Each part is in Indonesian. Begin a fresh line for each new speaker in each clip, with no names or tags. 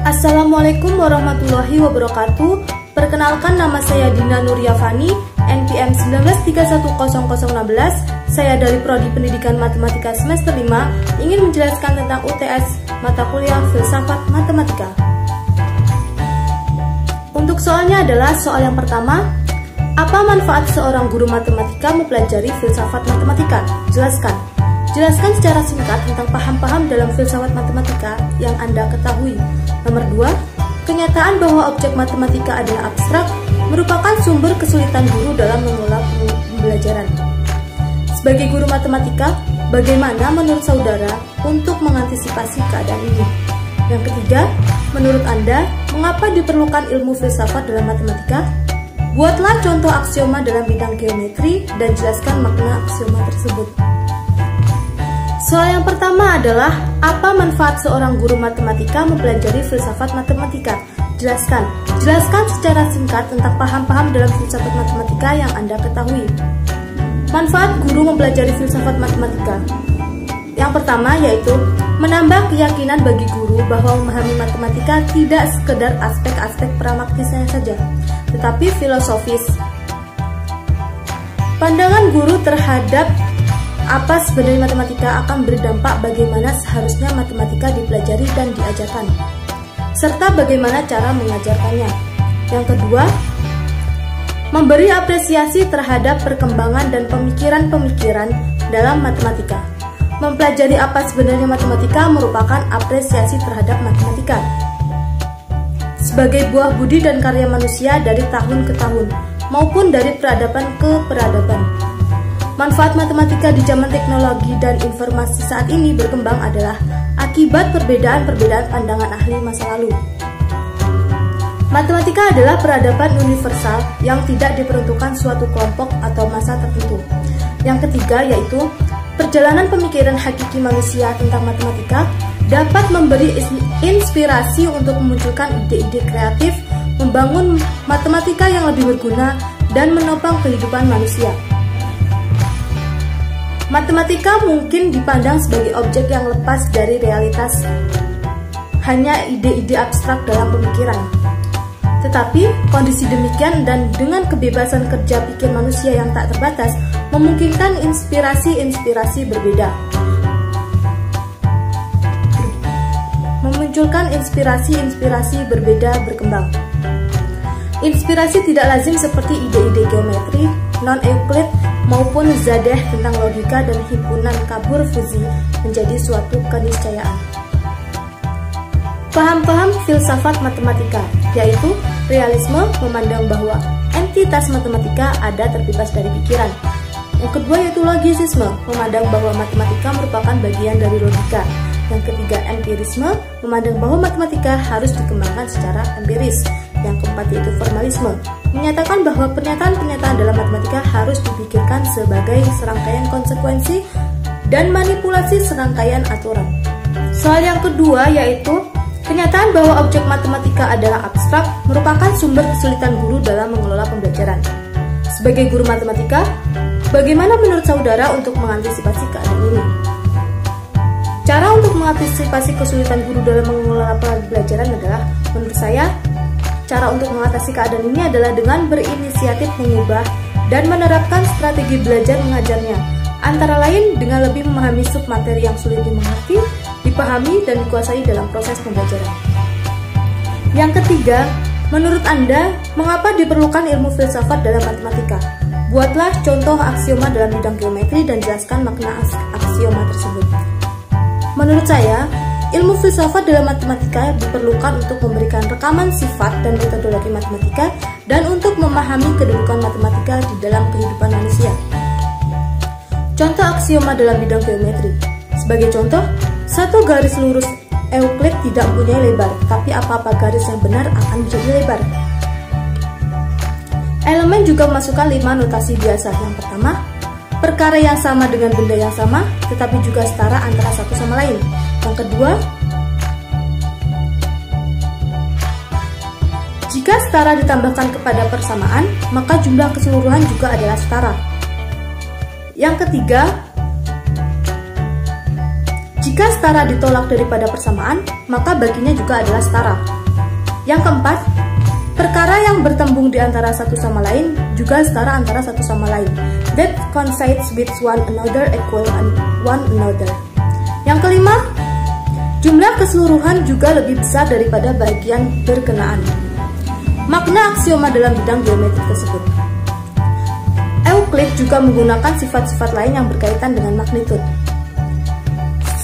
Assalamualaikum warahmatullahi wabarakatuh. Perkenalkan, nama saya Dina Nuryafani, NPM 1931016. Saya dari Prodi Pendidikan Matematika semester 5 ingin menjelaskan tentang UTS mata kuliah Filsafat Matematika. Untuk soalnya adalah soal yang pertama, apa manfaat seorang guru matematika mempelajari filsafat matematika? Jelaskan. Jelaskan secara singkat tentang paham-paham dalam filsafat matematika yang Anda ketahui. Nomor 2, kenyataan bahwa objek matematika adalah abstrak merupakan sumber kesulitan guru dalam mengelola pembelajaran. Sebagai guru matematika, bagaimana menurut saudara untuk mengantisipasi keadaan ini? Yang ketiga, menurut Anda, mengapa diperlukan ilmu filsafat dalam matematika? Buatlah contoh aksioma dalam bidang geometri dan jelaskan makna aksioma tersebut. Soal yang pertama adalah, apa manfaat seorang guru matematika mempelajari filsafat matematika? Jelaskan. Jelaskan secara singkat tentang paham-paham dalam filsafat matematika yang Anda ketahui. Manfaat guru mempelajari filsafat matematika. Yang pertama yaitu menambah keyakinan bagi guru bahwa memahami matematika tidak sekedar aspek-aspek pragmatisnya saja, tetapi filosofis. Pandangan guru terhadap apa sebenarnya matematika akan berdampak bagaimana seharusnya matematika dipelajari dan diajarkan, serta bagaimana cara mengajarkannya. Yang kedua, memberi apresiasi terhadap perkembangan dan pemikiran-pemikiran dalam matematika. Mempelajari apa sebenarnya matematika merupakan apresiasi terhadap matematika sebagai buah budi dan karya manusia dari tahun ke tahun, maupun dari peradaban ke peradaban. Manfaat matematika di zaman teknologi dan informasi saat ini berkembang adalah akibat perbedaan-perbedaan pandangan ahli masa lalu. Matematika adalah peradaban universal yang tidak diperuntukkan suatu kelompok atau masa tertentu. Yang ketiga yaitu perjalanan pemikiran hakiki manusia tentang matematika dapat memberi inspirasi untuk memunculkan ide-ide kreatif, membangun matematika yang lebih berguna, dan menopang kehidupan manusia. Matematika mungkin dipandang sebagai objek yang lepas dari realitas, hanya ide-ide abstrak dalam pemikiran. Tetapi, kondisi demikian dan dengan kebebasan kerja pikir manusia yang tak terbatas, memungkinkan inspirasi-inspirasi berbeda. Memunculkan inspirasi-inspirasi berbeda berkembang. Inspirasi tidak lazim seperti ide-ide geometri, non-Euclid, maupun Zadeh tentang logika dan himpunan kabur fuzi menjadi suatu keniscayaan. Paham-paham filsafat matematika, yaitu realisme memandang bahwa entitas matematika ada terbebas dari pikiran. Yang kedua yaitu logisisme, memandang bahwa matematika merupakan bagian dari logika. Yang ketiga empirisme, memandang bahwa matematika harus dikembangkan secara empiris. Yang keempat yaitu formalisme, menyatakan bahwa pernyataan-pernyataan dalam matematika harus dipikirkan sebagai serangkaian konsekuensi dan manipulasi serangkaian aturan. Soal yang kedua yaitu kenyataan bahwa objek matematika adalah abstrak merupakan sumber kesulitan guru dalam mengelola pembelajaran. Sebagai guru matematika, bagaimana menurut saudara untuk mengantisipasi keadaan ini? Cara untuk mengantisipasi kesulitan guru dalam mengelola pembelajaran adalah, menurut saya, cara untuk mengatasi keadaan ini adalah dengan berinisiatif mengubah dan menerapkan strategi belajar mengajarnya, antara lain dengan lebih memahami submateri yang sulit dimengerti, dipahami, dan dikuasai dalam proses pembelajaran. Yang ketiga, menurut Anda, mengapa diperlukan ilmu filsafat dalam matematika? Buatlah contoh aksioma dalam bidang geometri dan jelaskan makna aksioma tersebut. Menurut saya, ilmu filsafat dalam matematika diperlukan untuk memberikan rekaman sifat dan metodologi matematika dan untuk memahami kedudukan matematika di dalam kehidupan manusia. Contoh aksioma dalam bidang geometri. Sebagai contoh, satu garis lurus Euclid tidak mempunyai lebar, tapi apa-apa garis yang benar akan menjadi lebar. Elemen juga memasukkan 5 notasi biasa. Yang pertama, perkara yang sama dengan benda yang sama, tetapi juga setara antara satu sama lain. Yang kedua, jika setara ditambahkan kepada persamaan, maka jumlah keseluruhan juga adalah setara. Yang ketiga, Jika setara ditolak daripada persamaan, maka baginya juga adalah setara. Yang keempat, perkara yang bertembung di antara satu sama lain juga setara antara satu sama lain. That coincides with one another equal one another. Yang kelima, jumlah keseluruhan juga lebih besar daripada bagian berkenaan. Makna aksioma dalam bidang geometri tersebut. Euclid juga menggunakan sifat-sifat lain yang berkaitan dengan magnitud.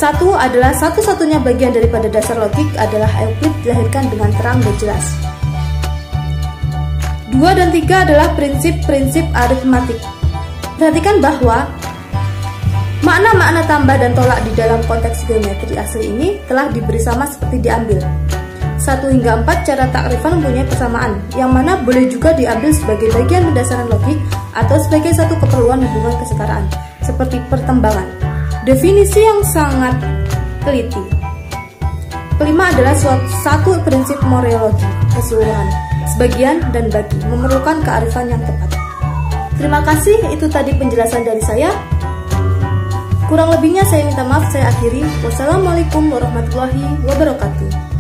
Satu adalah satu-satunya bagian daripada dasar logik adalah Euclid dilahirkan dengan terang dan jelas. 2 dan 3 adalah prinsip-prinsip aritmatik. Perhatikan bahwa makna-makna tambah dan tolak di dalam konteks geometri asli ini telah diberi sama seperti diambil. 1 hingga 4 cara takrifan mempunyai persamaan, yang mana boleh juga diambil sebagai bagian pendasaran logik atau sebagai satu keperluan hubungan kesetaraan, seperti pertembangan. Definisi yang sangat teliti. Kelima adalah satu prinsip moreologi, keseluruhan, sebagian dan bagi, memerlukan kearifan yang tepat. Terima kasih, itu tadi penjelasan dari saya. Kurang lebihnya saya minta maaf, saya akhiri. Wassalamualaikum warahmatullahi wabarakatuh.